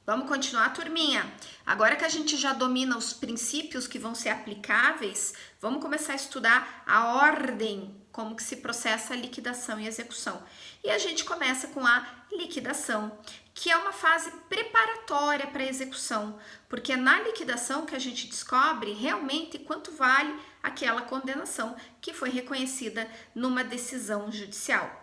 Vamos continuar, turminha? Agora que a gente já domina os princípios que vão ser aplicáveis, vamos começar a estudar a ordem, como que se processa a liquidação e execução. E a gente começa com a liquidação, que é uma fase preparatória para a execução, porque é na liquidação que a gente descobre realmente quanto vale aquela condenação que foi reconhecida numa decisão judicial.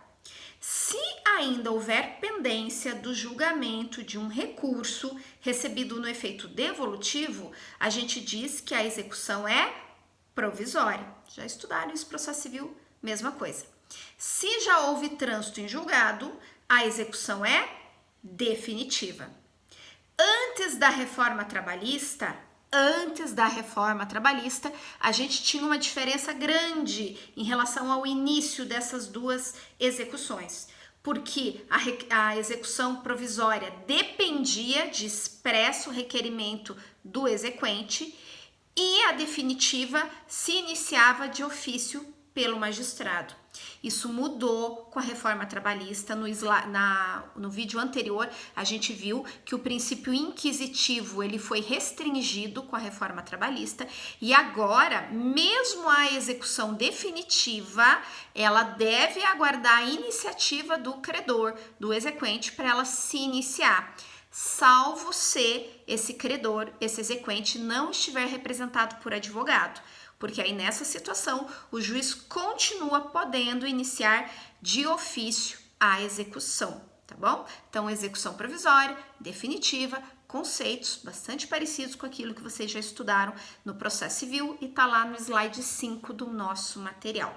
Se ainda houver pendência do julgamento de um recurso recebido no efeito devolutivo, a gente diz que a execução é provisória. Já estudaram isso, processo civil? Mesma coisa. Se já houve trânsito em julgado, a execução é definitiva. Antes da reforma trabalhista, a gente tinha uma diferença grande em relação ao início dessas duas execuções, porque a execução provisória dependia de expresso requerimento do exequente e a definitiva se iniciava de ofício pelo magistrado. Isso mudou com a reforma trabalhista. No vídeo anterior, a gente viu que o princípio inquisitivo ele foi restringido com a reforma trabalhista e agora, mesmo a execução definitiva, ela deve aguardar a iniciativa do credor, do exequente, para ela se iniciar, salvo se esse credor, esse exequente, não estiver representado por advogado. Porque aí nessa situação o juiz continua podendo iniciar de ofício a execução, tá bom? Então, execução provisória, definitiva, conceitos bastante parecidos com aquilo que vocês já estudaram no processo civil e tá lá no slide 5 do nosso material.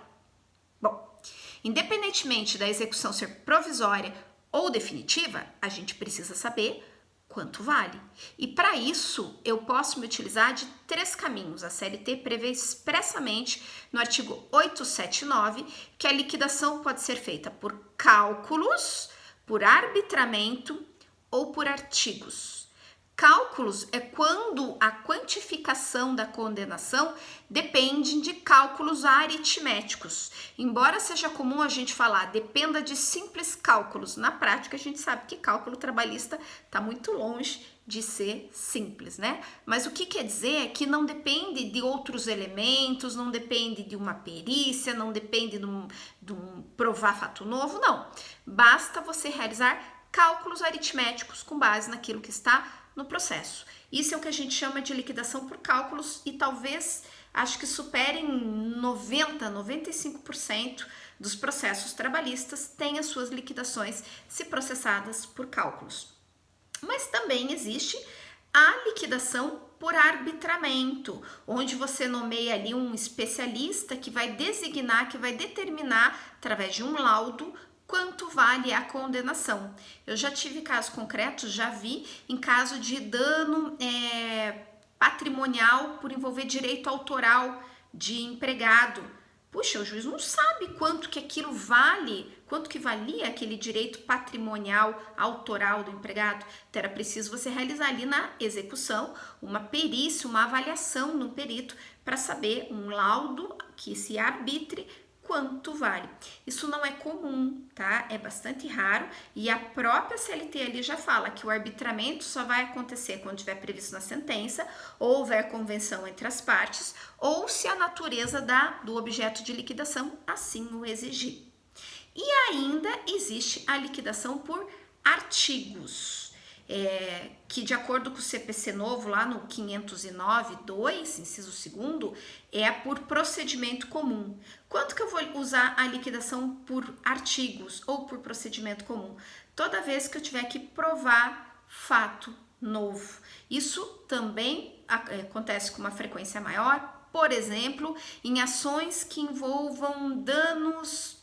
Bom, independentemente da execução ser provisória ou definitiva, a gente precisa saber quanto vale. E para isso, eu posso me utilizar de 3 caminhos. A CLT prevê expressamente no artigo 879 que a liquidação pode ser feita por cálculos, por arbitramento ou por artigos. Cálculos é quando a quantificação da condenação depende de cálculos aritméticos. Embora seja comum a gente falar dependa de simples cálculos, na prática a gente sabe que cálculo trabalhista está muito longe de ser simples, né? Mas o que quer dizer é que não depende de outros elementos, não depende de uma perícia, não depende de um provar fato novo, não. Basta você realizar cálculos aritméticos com base naquilo que está no processo. Isso é o que a gente chama de liquidação por cálculos e talvez, acho que superem 95% dos processos trabalhistas têm as suas liquidações se processadas por cálculos. Mas também existe a liquidação por arbitramento, onde você nomeia ali um especialista que vai designar, que vai determinar, através de um laudo, quanto vale a condenação. Eu já tive casos concretos, já vi em caso de dano patrimonial por envolver direito autoral de empregado. Puxa, o juiz não sabe quanto que aquilo vale, quanto que valia aquele direito patrimonial autoral do empregado. Então era preciso você realizar ali na execução uma perícia, uma avaliação no perito para saber, um laudo que se arbitre quanto vale. Isso não é comum, tá? É bastante raro e a própria CLT ali já fala que o arbitramento só vai acontecer quando tiver previsto na sentença, ou houver convenção entre as partes, ou se a natureza do objeto de liquidação assim o exigir. E ainda existe a liquidação por artigos. Que de acordo com o CPC novo, lá no 509.2, inciso 2º, é por procedimento comum. Quanto que eu vou usar a liquidação por artigos ou por procedimento comum? Toda vez que eu tiver que provar fato novo. Isso também acontece com uma frequência maior, por exemplo, em ações que envolvam danos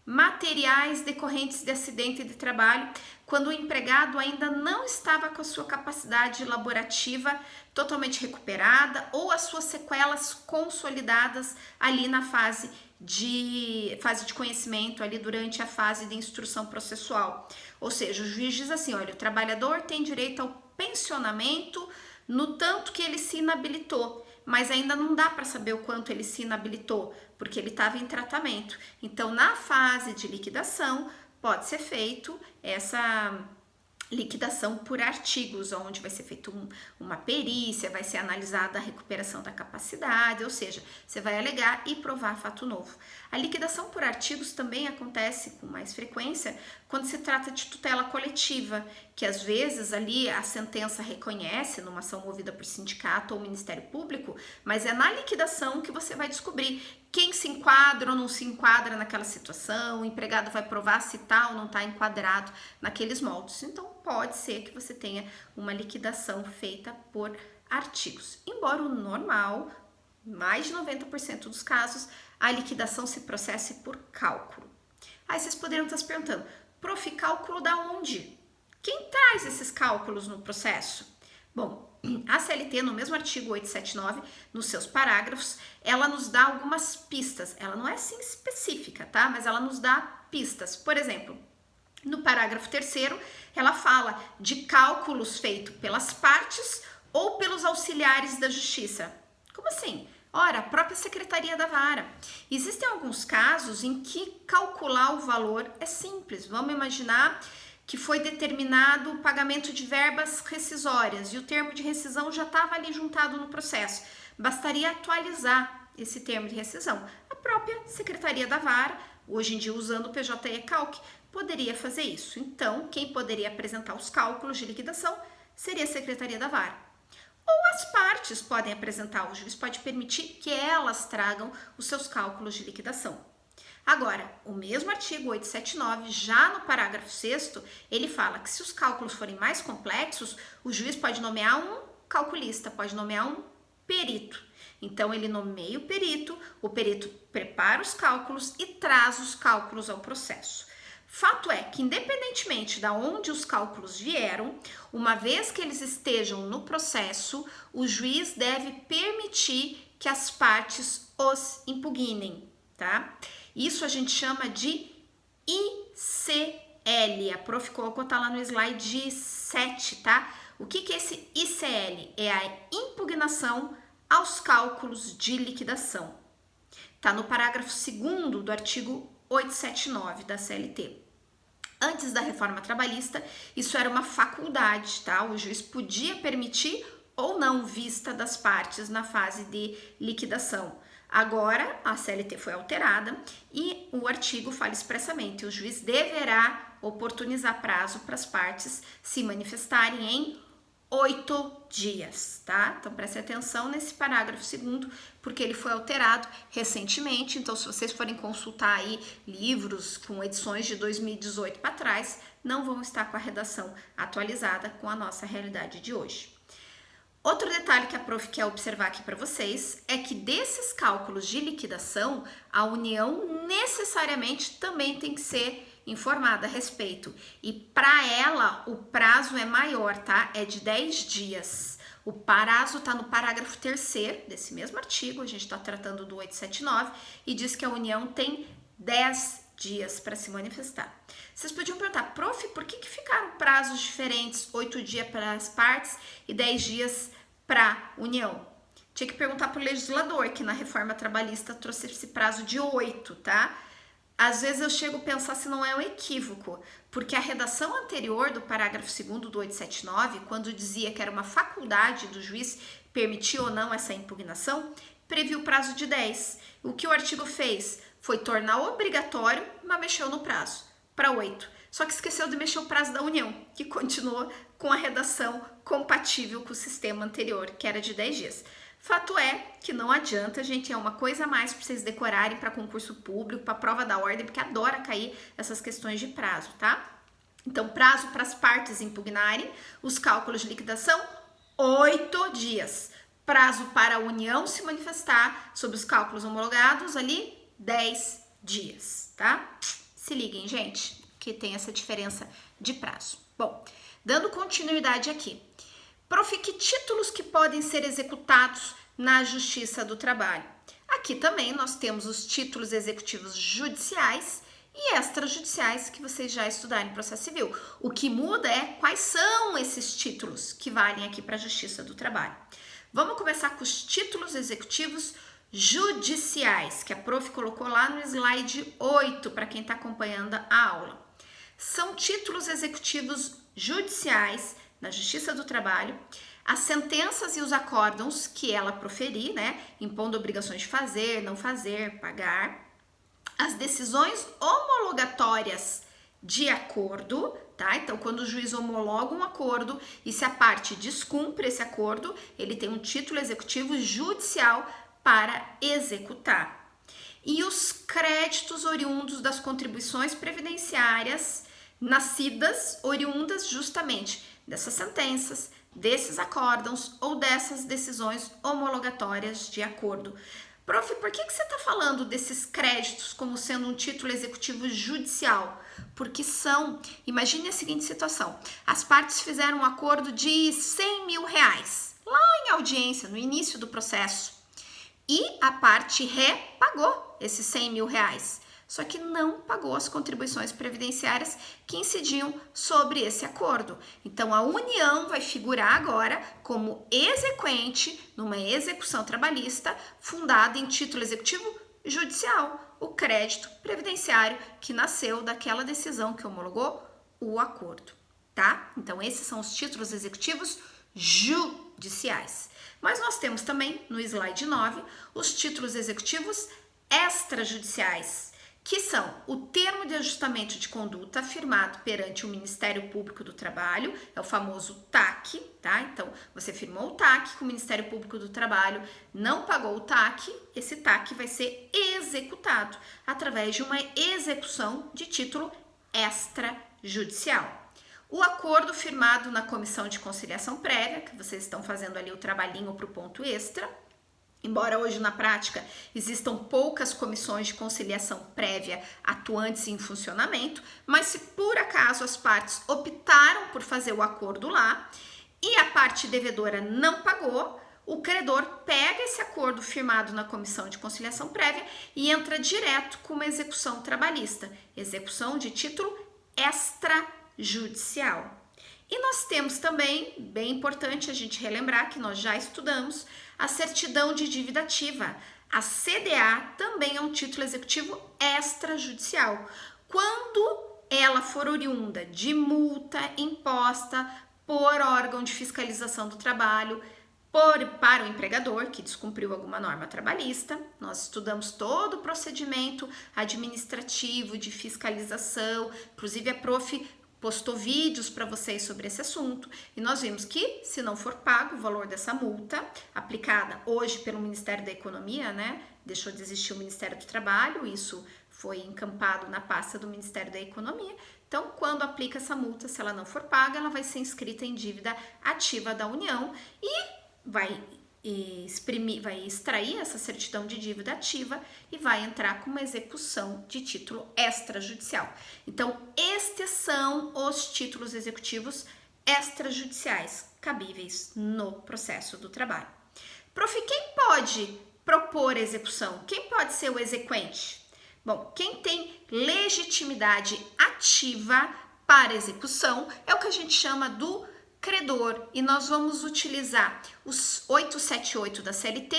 materiais decorrentes de acidente de trabalho, quando o empregado ainda não estava com a sua capacidade laborativa totalmente recuperada ou as suas sequelas consolidadas ali na fase de conhecimento, ali durante a fase de instrução processual. Ou seja, o juiz diz assim, olha, o trabalhador tem direito ao pensionamento no tanto que ele se inabilitou, mas ainda não dá para saber o quanto ele se inabilitou, porque ele estava em tratamento. Então, na fase de liquidação, pode ser feito liquidação por artigos, onde vai ser feita uma perícia, vai ser analisada a recuperação da capacidade, ou seja, você vai alegar e provar fato novo. A liquidação por artigos também acontece com mais frequência quando se trata de tutela coletiva, que às vezes ali a sentença reconhece numa ação movida por sindicato ou Ministério Público, mas é na liquidação que você vai descobrir quem se enquadra ou não se enquadra naquela situação, o empregado vai provar se está ou não está enquadrado naqueles moldes. Então, pode ser que você tenha uma liquidação feita por artigos. Embora o normal, mais de 90% dos casos, a liquidação se processe por cálculo. Aí vocês poderiam estar se perguntando, prof, cálculo da onde? Quem traz esses cálculos no processo? Bom, a CLT, no mesmo artigo 879, nos seus parágrafos, ela nos dá algumas pistas. Ela não é assim específica, tá? Mas ela nos dá pistas. Por exemplo, no parágrafo 3º, ela fala de cálculos feitos pelas partes ou pelos auxiliares da justiça. Como assim? Ora, a própria Secretaria da Vara. Existem alguns casos em que calcular o valor é simples. Vamos imaginar que foi determinado o pagamento de verbas rescisórias e o termo de rescisão já estava ali juntado no processo. Bastaria atualizar esse termo de rescisão. A própria Secretaria da Vara, hoje em dia usando o PJE Calc, poderia fazer isso. Então, quem poderia apresentar os cálculos de liquidação seria a Secretaria da Vara. Ou as partes podem apresentar, o juiz pode permitir que elas tragam os seus cálculos de liquidação. Agora, o mesmo artigo 879, já no parágrafo 6º, ele fala que se os cálculos forem mais complexos, o juiz pode nomear um calculista, pode nomear um perito. Então, ele nomeia o perito prepara os cálculos e traz os cálculos ao processo. Fato é que, independentemente de onde os cálculos vieram, uma vez que eles estejam no processo, o juiz deve permitir que as partes os impugnem, tá? Isso a gente chama de ICL. A prof colocou, tá lá no slide 7, tá? O que é esse ICL? É a impugnação aos cálculos de liquidação. Tá no parágrafo 2º do artigo 879 da CLT. Antes da reforma trabalhista, isso era uma faculdade, tá? O juiz podia permitir ou não vista das partes na fase de liquidação. Agora, a CLT foi alterada e o artigo fala expressamente: o juiz deverá oportunizar prazo para as partes se manifestarem em 8 dias, tá? Então, preste atenção nesse parágrafo 2º, porque ele foi alterado recentemente. Então, se vocês forem consultar aí livros com edições de 2018 para trás, não vão estar com a redação atualizada com a nossa realidade de hoje. Outro detalhe que a prof quer observar aqui para vocês é que desses cálculos de liquidação, a União necessariamente também tem que ser informada a respeito. E para ela, o prazo é maior, tá? É de 10 dias. O prazo está no parágrafo 3º desse mesmo artigo, a gente está tratando do 879, e diz que a União tem 10 dias para se manifestar. Vocês podiam perguntar, prof, por que ficaram prazos diferentes, 8 dias para as partes e 10 dias para a União? Tinha que perguntar para o legislador, que na reforma trabalhista trouxe esse prazo de 8, tá? Às vezes eu chego a pensar se não é um equívoco, porque a redação anterior do parágrafo 2º do 879, quando dizia que era uma faculdade do juiz permitir ou não essa impugnação, previu o prazo de 10. O que o artigo fez foi tornar obrigatório, mas mexeu no prazo para 8. Só que esqueceu de mexer o prazo da União, que continuou com a redação compatível com o sistema anterior, que era de 10 dias. Fato é que não adianta, gente, é uma coisa a mais para vocês decorarem para concurso público, para prova da ordem, porque adora cair essas questões de prazo, tá? Então, prazo para as partes impugnarem os cálculos de liquidação, 8 dias. Prazo para a União se manifestar sobre os cálculos homologados, ali, 10 dias, tá? Se liguem, gente, que tem essa diferença de prazo. Bom, dando continuidade aqui. Prof, que títulos que podem ser executados na Justiça do Trabalho? Aqui também nós temos os títulos executivos judiciais e extrajudiciais que vocês já estudaram em processo civil. O que muda é quais são esses títulos que valem aqui para a Justiça do Trabalho. Vamos começar com os títulos executivos judiciais, que a prof colocou lá no slide 8 para quem está acompanhando a aula. São títulos executivos judiciais na Justiça do Trabalho, as sentenças e os acórdãos que ela proferir, né, impondo obrigações de fazer, não fazer, pagar, as decisões homologatórias de acordo, tá? Então, quando o juiz homologa um acordo e se a parte descumpre esse acordo, ele tem um título executivo judicial para executar. E os créditos oriundos das contribuições previdenciárias nascidas, oriundas justamente dessas sentenças, desses acórdãos ou dessas decisões homologatórias de acordo. Prof, por que você está falando desses créditos como sendo um título executivo judicial? Porque são, imagine a seguinte situação, as partes fizeram um acordo de 100 mil reais, lá em audiência, no início do processo, e a parte ré pagou esses 100 mil reais, só que não pagou as contribuições previdenciárias que incidiam sobre esse acordo. Então, a União vai figurar agora como exequente numa execução trabalhista fundada em título executivo judicial, o crédito previdenciário que nasceu daquela decisão que homologou o acordo, tá? Então, esses são os títulos executivos judiciais. Mas nós temos também, no slide 9, os títulos executivos extrajudiciais, que são o termo de ajustamento de conduta firmado perante o Ministério Público do Trabalho, é o famoso TAC, tá? Então, você firmou o TAC com o Ministério Público do Trabalho, não pagou o TAC, esse TAC vai ser executado através de uma execução de título extrajudicial. O acordo firmado na Comissão de Conciliação Prévia, que vocês estão fazendo ali o trabalhinho para o ponto extra, embora hoje na prática existam poucas comissões de conciliação prévia atuantes em funcionamento, mas se por acaso as partes optaram por fazer o acordo lá e a parte devedora não pagou, o credor pega esse acordo firmado na Comissão de Conciliação Prévia e entra direto com uma execução trabalhista, execução de título extrajudicial. E nós temos também, bem importante a gente relembrar que nós já estudamos, a certidão de dívida ativa. A CDA também é um título executivo extrajudicial. Quando ela for oriunda de imposta por órgão de fiscalização do trabalho, para o empregador que descumpriu alguma norma trabalhista, nós estudamos todo o procedimento administrativo de fiscalização, inclusive a prof postou vídeos para vocês sobre esse assunto e nós vimos que, se não for pago o valor dessa multa, aplicada hoje pelo Ministério da Economia, né? Deixou de existir o Ministério do Trabalho, isso foi encampado na pasta do Ministério da Economia. Então, quando aplica essa multa, se ela não for paga, ela vai ser inscrita em dívida ativa da União e vai extrair essa certidão de dívida ativa e vai entrar com uma execução de título extrajudicial. Então, estes são os títulos executivos extrajudiciais cabíveis no processo do trabalho. Prof, quem pode propor execução? Quem pode ser o exequente? Bom, quem tem legitimidade ativa para execução é o que a gente chama do credor, e nós vamos utilizar os 878 da CLT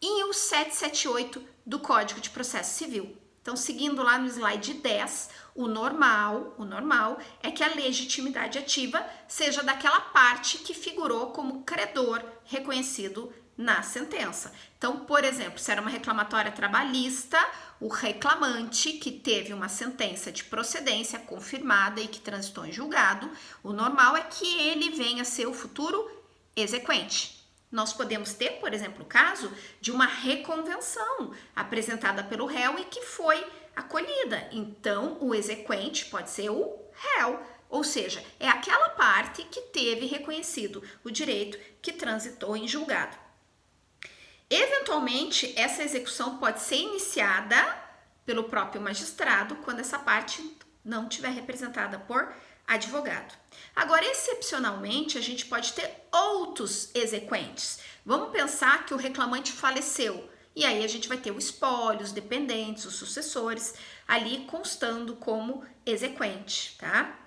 e o 778 do Código de Processo Civil. Então, seguindo lá no slide 10, o normal é que a legitimidade ativa seja daquela parte que figurou como credor reconhecido na sentença. Então, por exemplo, se era uma reclamatória trabalhista, o reclamante que teve uma sentença de procedência confirmada e que transitou em julgado, o normal é que ele venha a ser o futuro exequente. Nós podemos ter, por exemplo, o caso de uma reconvenção apresentada pelo réu e que foi acolhida. Então, o exequente pode ser o réu, ou seja, é aquela parte que teve reconhecido o direito que transitou em julgado. Eventualmente, essa execução pode ser iniciada pelo próprio magistrado quando essa parte não estiver representada por advogado. Agora, excepcionalmente, a gente pode ter outros exequentes. Vamos pensar que o reclamante faleceu e aí a gente vai ter o espólio, os dependentes, os sucessores ali constando como exequente, tá?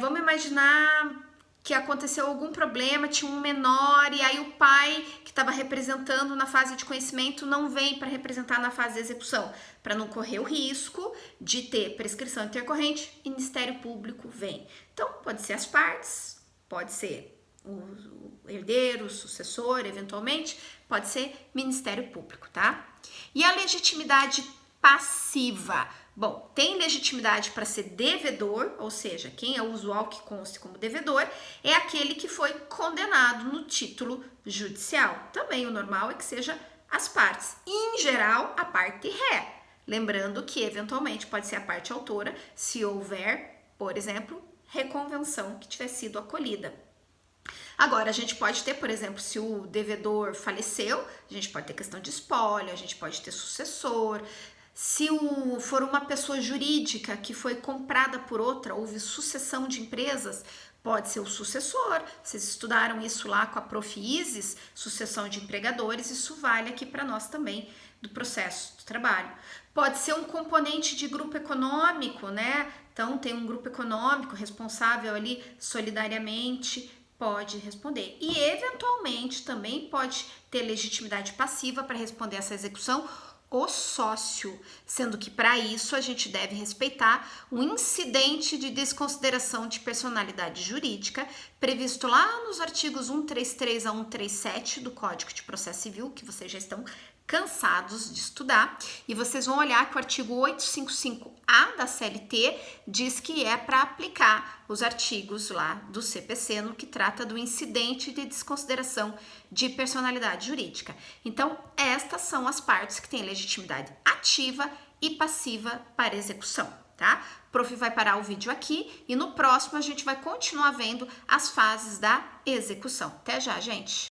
Vamos imaginar que aconteceu algum problema, tinha um menor, e aí o pai que estava representando na fase de conhecimento não vem para representar na fase de execução, para não correr o risco de ter prescrição intercorrente, e Ministério Público vem. Então, pode ser as partes, pode ser o herdeiro, o sucessor, eventualmente, pode ser Ministério Público, tá? E a legitimidade passiva? Bom, tem legitimidade para ser devedor, ou seja, quem é o usual que conste como devedor é aquele que foi condenado no título judicial. Também o normal é que seja as partes, em geral a parte ré. Lembrando que eventualmente pode ser a parte autora se houver, por exemplo, reconvenção que tiver sido acolhida. Agora, a gente pode ter, por exemplo, se o devedor faleceu, a gente pode ter questão de espólio, a gente pode ter sucessor. Se for uma pessoa jurídica que foi comprada por outra, houve sucessão de empresas, pode ser o sucessor. Vocês estudaram isso lá com a Prof. Isis, sucessão de empregadores, isso vale aqui para nós também, do processo do trabalho. Pode ser um componente de grupo econômico, né? Então, tem um grupo econômico responsável ali solidariamente, pode responder. E, eventualmente, também pode ter legitimidade passiva para responder essa execução o sócio, sendo que para isso a gente deve respeitar o incidente de desconsideração de personalidade jurídica previsto lá nos artigos 133 a 137 do Código de Processo Civil, que vocês já estão cansados de estudar, e vocês vão olhar que o artigo 855A da CLT diz que é para aplicar os artigos lá do CPC no que trata do incidente de desconsideração de personalidade jurídica. Então, estas são as partes que têm legitimidade ativa e passiva para execução, tá? O prof vai parar o vídeo aqui e no próximo a gente vai continuar vendo as fases da execução. Até já, gente!